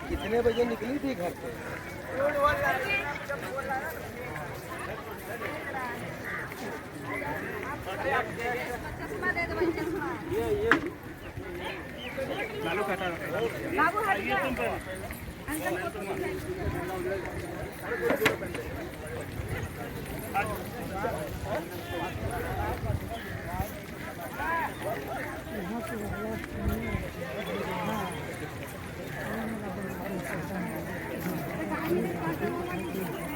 कितने बजे निकली थी घर से? ये चालू काटा बाबू हटिए तुम पर यहाँ से